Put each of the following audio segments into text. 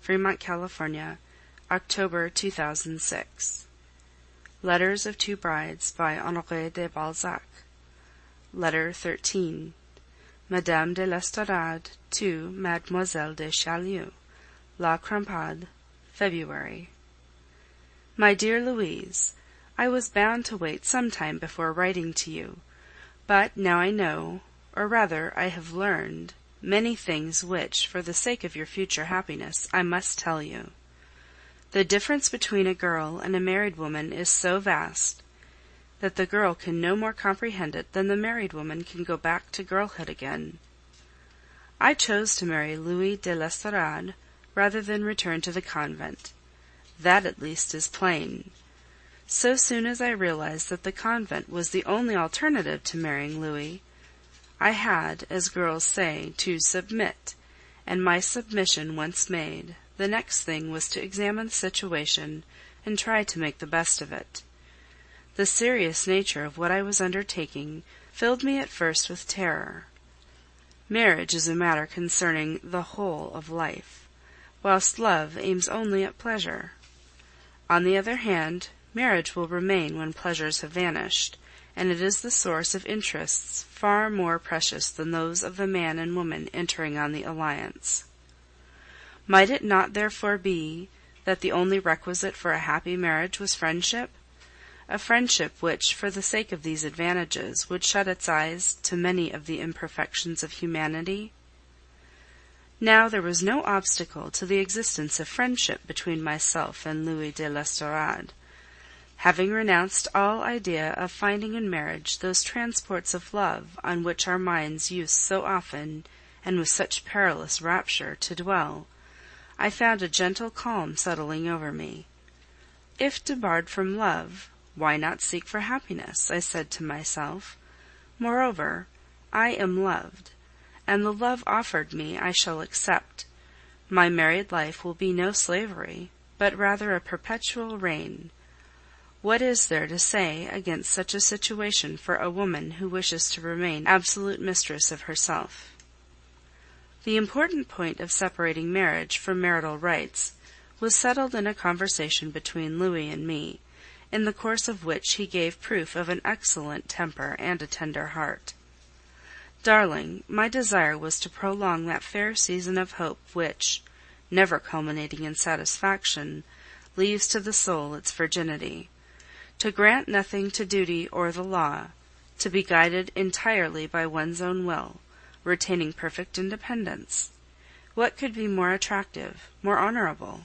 Fremont, California, October 2006. Letters of Two Brides by Honoré de Balzac. Letter 13. Madame de l'Estorade to Mademoiselle de Chaulieu. La Crampade, February. My dear Louise, I was bound to wait some time before writing to you, but now I know, or rather I have learned, many things which, for the sake of your future happiness, I must tell you. The difference between a girl and a married woman is so vast that the girl can no more comprehend it than the married woman can go back to girlhood again. I chose to marry Louis de l'Estorade rather than return to the convent. That at least is plain. So soon as I realized that the convent was the only alternative to marrying Louis, I had, as girls say, to submit, and my submission once made, the next thing was to examine the situation and try to make the best of it. The serious nature of what I was undertaking filled me at first with terror. Marriage is a matter concerning the whole of life, whilst love aims only at pleasure. On the other hand, marriage will remain when pleasures have vanished, and it is the source of interests far more precious than those of the man and woman entering on the alliance. Might it not therefore be that the only requisite for a happy marriage was friendship? A friendship which, for the sake of these advantages, would shut its eyes to many of the imperfections of humanity? Now there was no obstacle to the existence of friendship between myself and Louis de l'Estorade. Having renounced all idea of finding in marriage those transports of love on which our minds used so often, and with such perilous rapture, to dwell, I found a gentle calm settling over me. If debarred from love, why not seek for happiness? I said to myself. Moreover, I am loved, and the love offered me I shall accept. My married life will be no slavery, but rather a perpetual reign. What is there to say against such a situation for a woman who wishes to remain absolute mistress of herself? The important point of separating marriage from marital rights was settled in a conversation between Louis and me, in the course of which he gave proof of an excellent temper and a tender heart. Darling, my desire was to prolong that fair season of hope which, never culminating in satisfaction, leaves to the soul its virginity. To grant nothing to duty or the law, to be guided entirely by one's own will, retaining perfect independence. What could be more attractive, more honorable?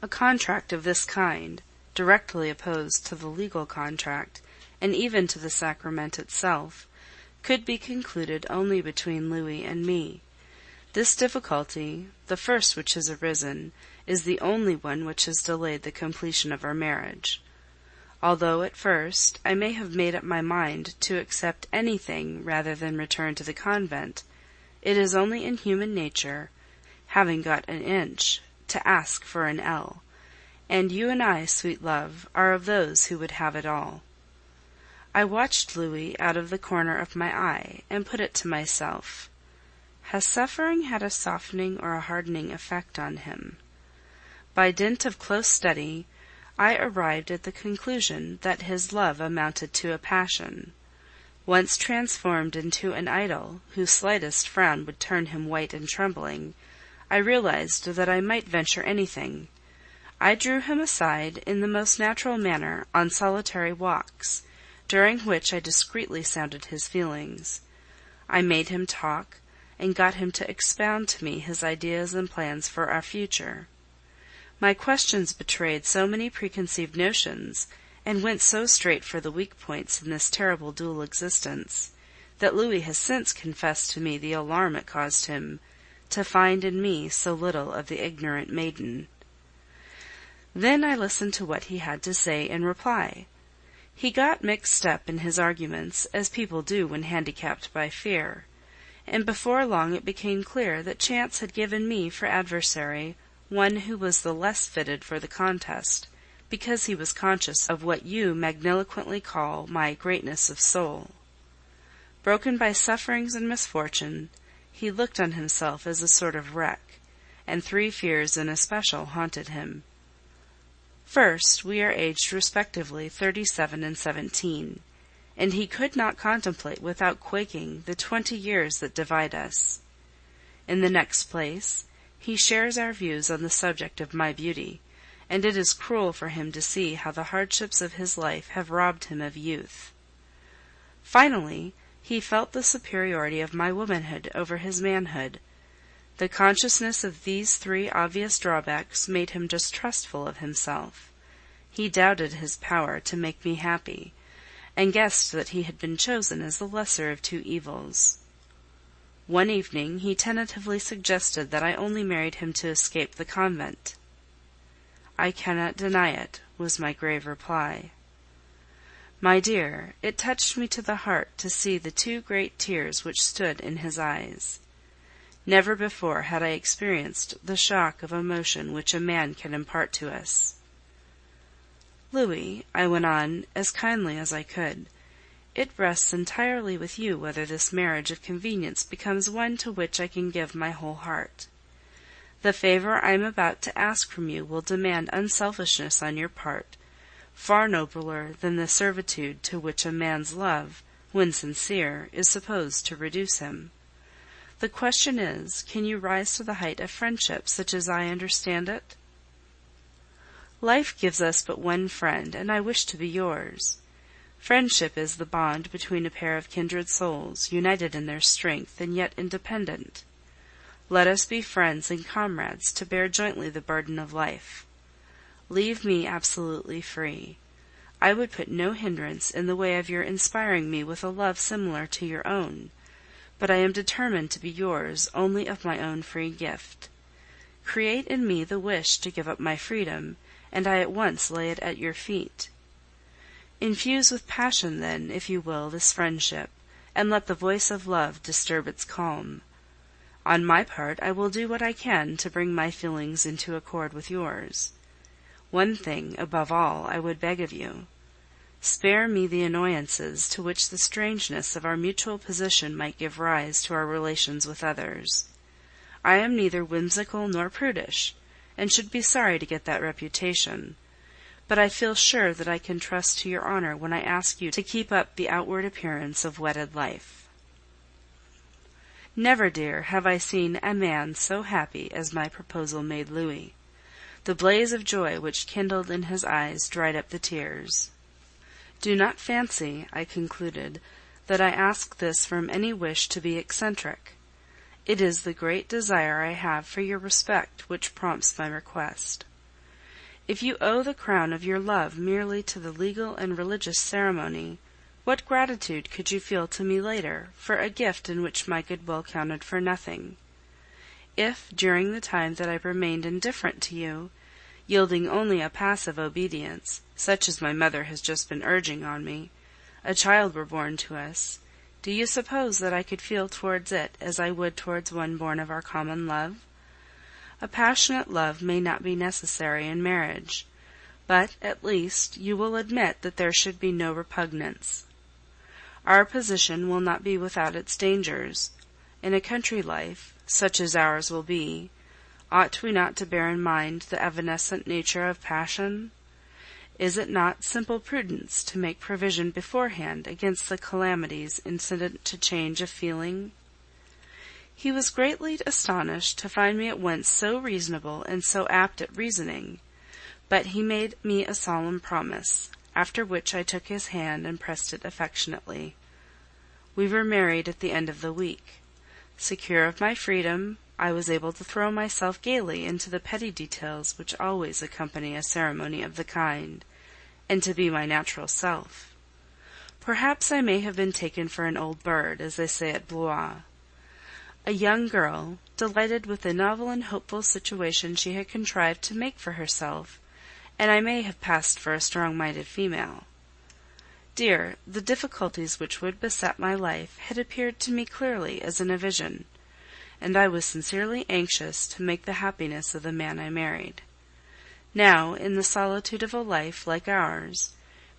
A contract of this kind, directly opposed to the legal contract, and even to the sacrament itself, could be concluded only between Louis and me. This difficulty, the first which has arisen, is the only one which has delayed the completion of our marriage. Although at first I may have made up my mind to accept anything rather than return to the convent, it is only in human nature, having got an inch, to ask for an ell, and you and I, sweet love, are of those who would have it all. I watched Louis out of the corner of my eye, and put it to myself, has suffering had a softening or a hardening effect on him? By dint of close study, I arrived at the conclusion that his love amounted to a passion. Once transformed into an idol, whose slightest frown would turn him white and trembling, I realized that I might venture anything. I drew him aside in the most natural manner on solitary walks, during which I discreetly sounded his feelings. I made him talk, and got him to expound to me his ideas and plans for our future. My questions betrayed so many preconceived notions, and went so straight for the weak points in this terrible dual existence, that Louis has since confessed to me the alarm it caused him to find in me so little of the ignorant maiden. Then I listened to what he had to say in reply. He got mixed up in his arguments, as people do when handicapped by fear, and before long it became clear that chance had given me for adversary one who was the less fitted for the contest, because he was conscious of what you magniloquently call my greatness of soul. Broken by sufferings and misfortune, he looked on himself as a sort of wreck, and 3 fears in especial haunted him. First, we are aged respectively 37 and 17, and he could not contemplate without quaking the 20 years that divide us. In the next place, he shares our views on the subject of my beauty, and it is cruel for him to see how the hardships of his life have robbed him of youth. Finally, he felt the superiority of my womanhood over his manhood. The consciousness of these 3 obvious drawbacks made him distrustful of himself. He doubted his power to make me happy, and guessed that he had been chosen as the lesser of 2 evils. One evening he tentatively suggested that I only married him to escape the convent. "I cannot deny it," was my grave reply. My dear, it touched me to the heart to see the 2 great tears which stood in his eyes. Never before had I experienced the shock of emotion which a man can impart to us. "Louis," I went on, as kindly as I could, "it rests entirely with you whether this marriage of convenience becomes one to which I can give my whole heart. The favor I am about to ask from you will demand unselfishness on your part, far nobler than the servitude to which a man's love, when sincere, is supposed to reduce him. The question is, can you rise to the height of friendship such as I understand it? Life gives us but one friend, and I wish to be yours. Friendship is the bond between a pair of kindred souls, united in their strength and yet independent. Let us be friends and comrades to bear jointly the burden of life. Leave me absolutely free. I would put no hindrance in the way of your inspiring me with a love similar to your own, but I am determined to be yours only of my own free gift. Create in me the wish to give up my freedom, and I at once lay it at your feet. Infuse with passion, then, if you will, this friendship, and let the voice of love disturb its calm. On my part, I will do what I can to bring my feelings into accord with yours. One thing, above all, I would beg of you. Spare me the annoyances to which the strangeness of our mutual position might give rise to our relations with others. I am neither whimsical nor prudish, and should be sorry to get that reputation, but I feel sure that I can trust to your honor when I ask you to keep up the outward appearance of wedded life. Never, dear, have I seen a man so happy as my proposal made Louis. The blaze of joy which kindled in his eyes dried up the tears. Do not fancy, I concluded, that I ask this from any wish to be eccentric. It is the great desire I have for your respect which prompts my request. If you owe the crown of your love merely to the legal and religious ceremony, what gratitude could you feel to me later for a gift in which my goodwill counted for nothing? If, during the time that I remained indifferent to you, yielding only a passive obedience, such as my mother has just been urging on me, a child were born to us, do you suppose that I could feel towards it as I would towards one born of our common love? A passionate love may not be necessary in marriage, but, at least, you will admit that there should be no repugnance. Our position will not be without its dangers. In a country life, such as ours will be, ought we not to bear in mind the evanescent nature of passion? Is it not simple prudence to make provision beforehand against the calamities incident to change of feeling? He was greatly astonished to find me at once so reasonable and so apt at reasoning, but he made me a solemn promise, after which I took his hand and pressed it affectionately. We were married at the end of the week. Secure of my freedom, I was able to throw myself gaily into the petty details which always accompany a ceremony of the kind, and to be my natural self. Perhaps I may have been taken for an old bird, as they say at Blois. A young girl, delighted with the novel and hopeful situation she had contrived to make for herself, and I may have passed for a strong-minded female. Dear, the difficulties which would beset my life had appeared to me clearly as in a vision, and I was sincerely anxious to make the happiness of the man I married. Now, in the solitude of a life like ours,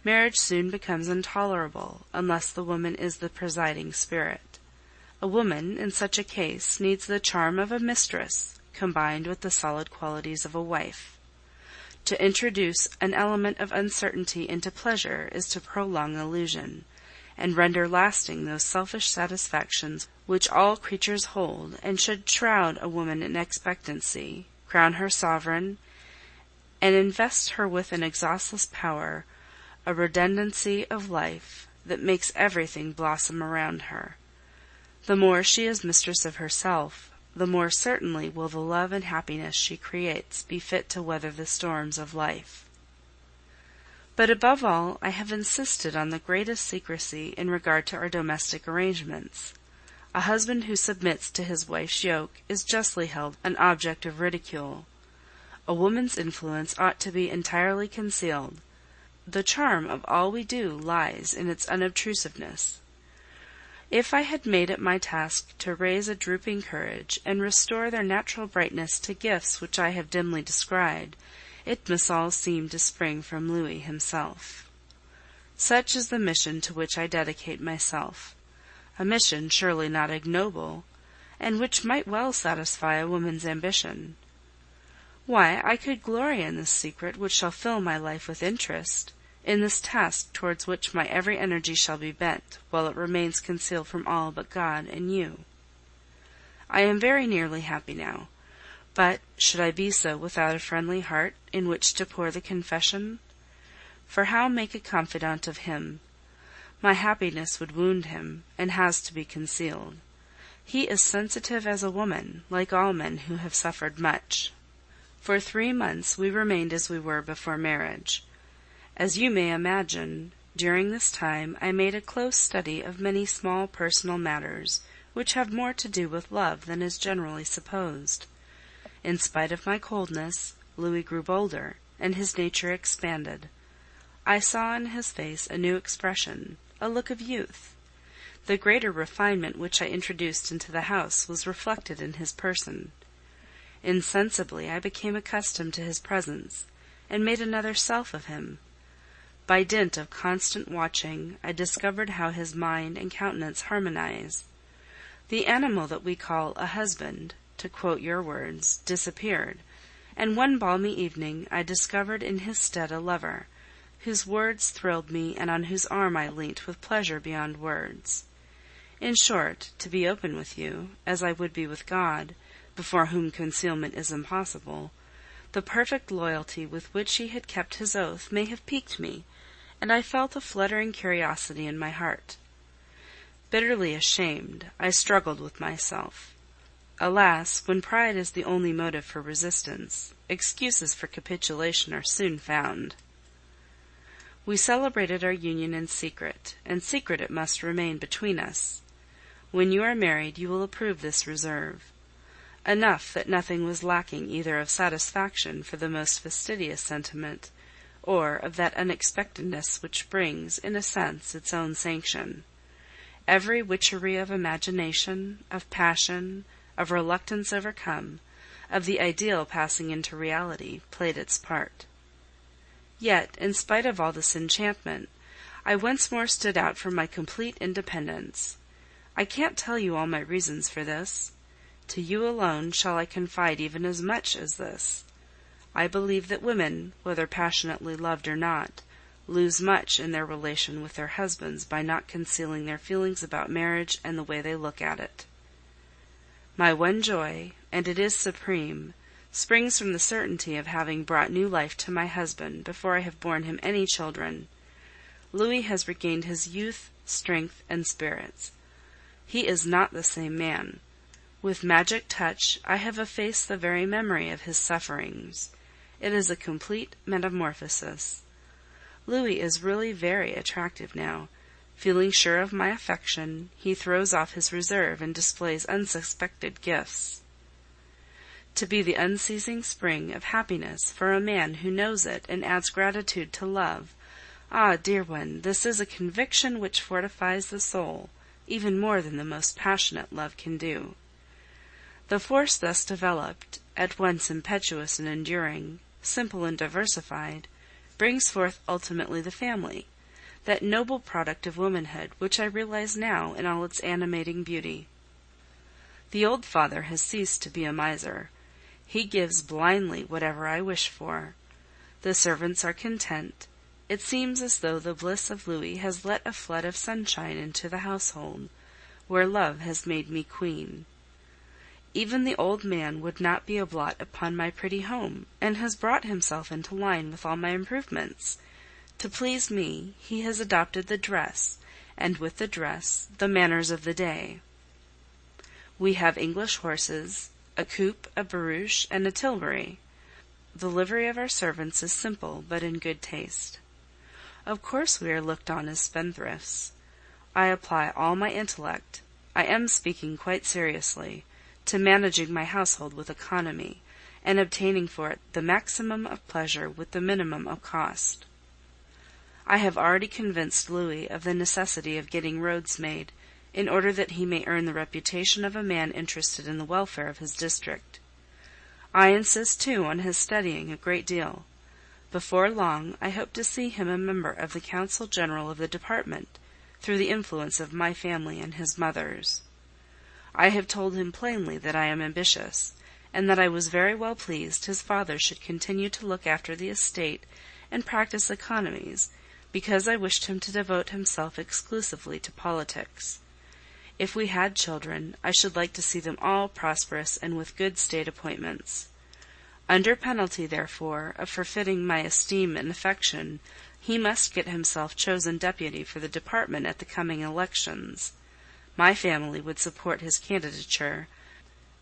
marriage soon becomes intolerable, unless the woman is the presiding spirit. A woman, in such a case, needs the charm of a mistress, combined with the solid qualities of a wife. To introduce an element of uncertainty into pleasure is to prolong illusion, and render lasting those selfish satisfactions which all creatures hold, and should shroud a woman in expectancy, crown her sovereign, and invest her with an exhaustless power, a redundancy of life that makes everything blossom around her. The more she is mistress of herself, the more certainly will the love and happiness she creates be fit to weather the storms of life. But above all, I have insisted on the greatest secrecy in regard to our domestic arrangements. A husband who submits to his wife's yoke is justly held an object of ridicule. A woman's influence ought to be entirely concealed. The charm of all we do lies in its unobtrusiveness. If I had made it my task to raise a drooping courage, and restore their natural brightness to gifts which I have dimly descried, it must all seem to spring from Louis himself. Such is the mission to which I dedicate myself, a mission surely not ignoble, and which might well satisfy a woman's ambition. Why, I could glory in this secret which shall fill my life with interest, in this task towards which my every energy shall be bent, while it remains concealed from all but God and you. I am very nearly happy now, but should I be so without a friendly heart in which to pour the confession? For how make a confidant of him? My happiness would wound him, and has to be concealed. He is sensitive as a woman, like all men who have suffered much. For 3 months we remained as we were before marriage. As you may imagine, during this time I made a close study of many small personal matters, which have more to do with love than is generally supposed. In spite of my coldness, Louis grew bolder, and his nature expanded. I saw in his face a new expression, a look of youth. The greater refinement which I introduced into the house was reflected in his person. Insensibly I became accustomed to his presence, and made another self of him. By dint of constant watching, I discovered how his mind and countenance harmonize. The animal that we call a husband, to quote your words, disappeared, and one balmy evening I discovered in his stead a lover, whose words thrilled me and on whose arm I leant with pleasure beyond words. In short, to be open with you, as I would be with God, before whom concealment is impossible, the perfect loyalty with which he had kept his oath may have piqued me, and I felt a fluttering curiosity in my heart. Bitterly ashamed, I struggled with myself. Alas, when pride is the only motive for resistance, excuses for capitulation are soon found. We celebrated our union in secret, and secret it must remain between us. When you are married, you will approve this reserve. Enough that nothing was lacking either of satisfaction for the most fastidious sentiment, or of that unexpectedness which brings, in a sense, its own sanction. Every witchery of imagination, of passion, of reluctance overcome, of the ideal passing into reality, played its part. Yet, in spite of all this enchantment, I once more stood out for my complete independence. I can't tell you all my reasons for this. To you alone shall I confide even as much as this. I believe that women, whether passionately loved or not, lose much in their relation with their husbands by not concealing their feelings about marriage and the way they look at it. My one joy, and it is supreme, springs from the certainty of having brought new life to my husband before I have borne him any children. Louis has regained his youth, strength, and spirits. He is not the same man. With magic touch I have effaced the very memory of his sufferings. It is a complete metamorphosis. Louis is really very attractive now. Feeling sure of my affection, he throws off his reserve and displays unsuspected gifts. To be the unceasing spring of happiness for a man who knows it and adds gratitude to love, ah, dear one, this is a conviction which fortifies the soul, even more than the most passionate love can do. The force thus developed, at once impetuous and enduring, simple and diversified, brings forth ultimately the family, that noble product of womanhood which I realize now in all its animating beauty. The old father has ceased to be a miser. He gives blindly whatever I wish for. The servants are content. It seems as though the bliss of Louis has let a flood of sunshine into the household, where love has made me queen. Even the old man would not be a blot upon my pretty home, and has brought himself into line with all my improvements. To please me, he has adopted the dress, and with the dress, the manners of the day. We have English horses, a coupe, a barouche, and a tilbury. The livery of our servants is simple, but in good taste. Of course we are looked on as spendthrifts. I apply all my intellect, I am speaking quite seriously, to managing my household with economy, and obtaining for it the maximum of pleasure with the minimum of cost. I have already convinced Louis of the necessity of getting roads made, in order that he may earn the reputation of a man interested in the welfare of his district. I insist, too, on his studying a great deal. Before long, I hope to see him a member of the Council General of the department, through the influence of my family and his mother's. I have told him plainly that I am ambitious, and that I was very well pleased his father should continue to look after the estate and practice economies, because I wished him to devote himself exclusively to politics. If we had children, I should like to see them all prosperous and with good state appointments. Under penalty, therefore, of forfeiting my esteem and affection, he must get himself chosen deputy for the department at the coming elections. My family would support his candidature,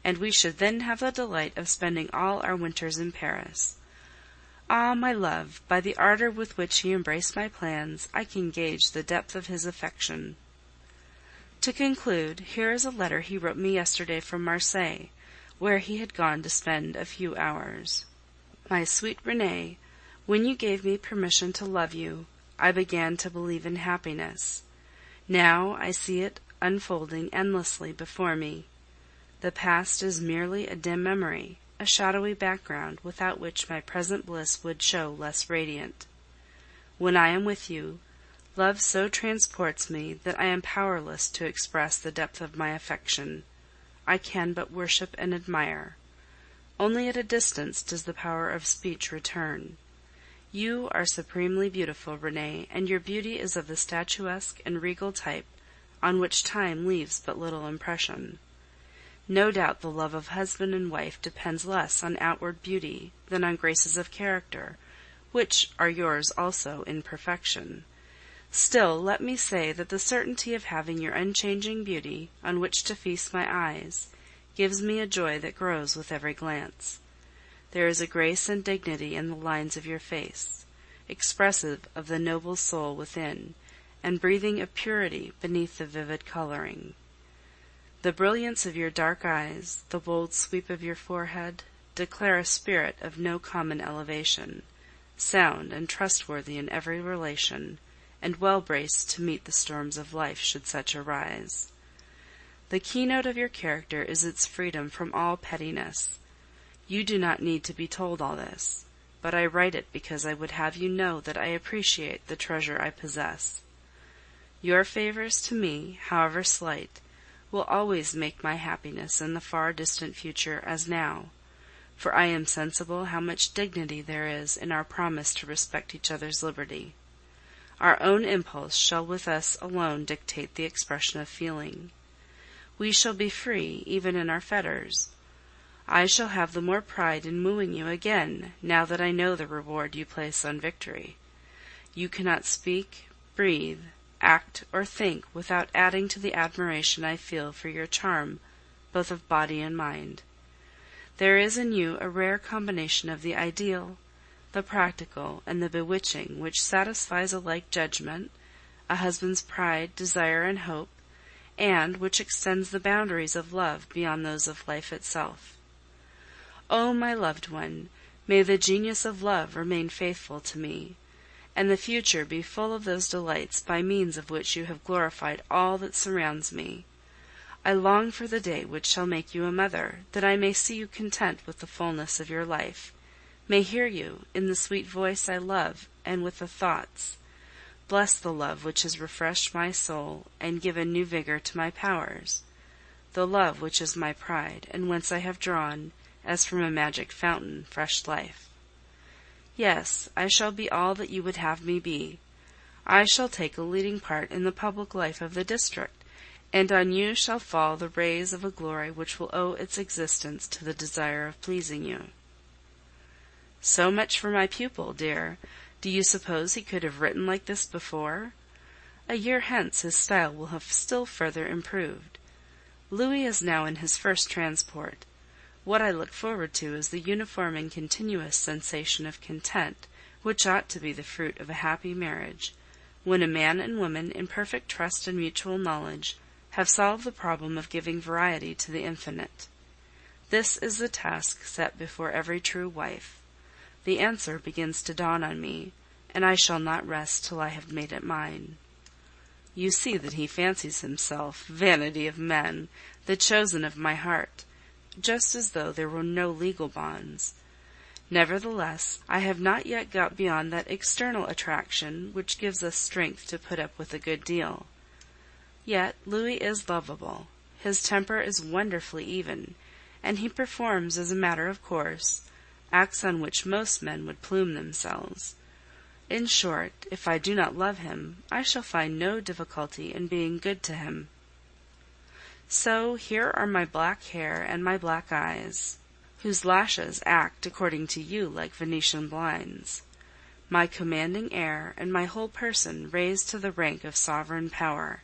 and we should then have the delight of spending all our winters in Paris. Ah, my love, by the ardor with which he embraced my plans, I can gauge the depth of his affection. To conclude, here is a letter he wrote me yesterday from Marseilles, where he had gone to spend a few hours. My sweet Renee, when you gave me permission to love you, I began to believe in happiness. Now I see it unfolding endlessly before me. The past is merely a dim memory, a shadowy background without which my present bliss would show less radiant. When I am with you, love so transports me that I am powerless to express the depth of my affection. I can but worship and admire. Only at a distance does the power of speech return. You are supremely beautiful, Renee, and your beauty is of the statuesque and regal type on which time leaves but little impression. No doubt the love of husband and wife depends less on outward beauty than on graces of character, which are yours also in perfection. Still, let me say that the certainty of having your unchanging beauty on which to feast my eyes gives me a joy that grows with every glance. There is a grace and dignity in the lines of your face, expressive of the noble soul within, and breathing a purity beneath the vivid coloring. The brilliance of your dark eyes, the bold sweep of your forehead, declare a spirit of no common elevation, sound and trustworthy in every relation, and well braced to meet the storms of life should such arise. The keynote of your character is its freedom from all pettiness. You do not need to be told all this, but I write it because I would have you know that I appreciate the treasure I possess. Your favors to me, however slight, will always make my happiness in the far distant future as now, for I am sensible how much dignity there is in our promise to respect each other's liberty. Our own impulse shall with us alone dictate the expression of feeling. We shall be free even in our fetters. I shall have the more pride in wooing you again, now that I know the reward you place on victory. You cannot speak, breathe, act, or think without adding to the admiration I feel for your charm, both of body and mind. There is in you a rare combination of the ideal, the practical, and the bewitching, which satisfies alike judgment, a husband's pride, desire, and hope, and which extends the boundaries of love beyond those of life itself. O my loved one, may the genius of love remain faithful to me, and the future be full of those delights by means of which you have glorified all that surrounds me. I long for the day which shall make you a mother, that I may see you content with the fullness of your life, may hear you in the sweet voice I love, and with the thoughts, bless the love which has refreshed my soul and given new vigor to my powers, the love which is my pride, and whence I have drawn, as from a magic fountain, fresh life. Yes, I shall be all that you would have me be. I shall take a leading part in the public life of the district, and on you shall fall the rays of a glory which will owe its existence to the desire of pleasing you. So much for my pupil, dear. Do you suppose he could have written like this before? A year hence his style will have still further improved. Louis is now in his first transport. What I look forward to is the uniform and continuous sensation of content, which ought to be the fruit of a happy marriage, when a man and woman in perfect trust and mutual knowledge have solved the problem of giving variety to the infinite. This is the task set before every true wife. The answer begins to dawn on me, and I shall not rest till I have made it mine. You see that he fancies himself, vanity of men, the chosen of my heart, just as though there were no legal bonds. Nevertheless, I have not yet got beyond that external attraction which gives us strength to put up with a good deal. Yet Louis is lovable, his temper is wonderfully even, and he performs as a matter of course acts on which most men would plume themselves. In short, if I do not love him, I shall find no difficulty in being good to him. So here are my black hair and my black eyes, whose lashes act, according to you, like Venetian blinds, my commanding air, and my whole person raised to the rank of sovereign power.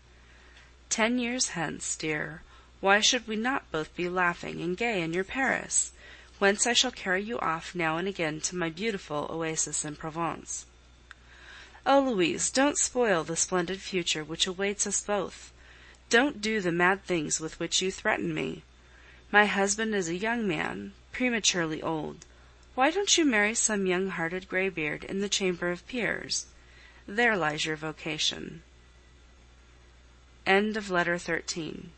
10 years hence, dear, why should we not both be laughing and gay in your Paris, whence I shall carry you off now and again to my beautiful oasis in Provence? Oh, Louise, don't spoil the splendid future which awaits us both. Don't do the mad things with which you threaten me. My husband is a young man, prematurely old. Why don't you marry some young-hearted greybeard in the Chamber of Peers? There lies your vocation. End of Letter 13.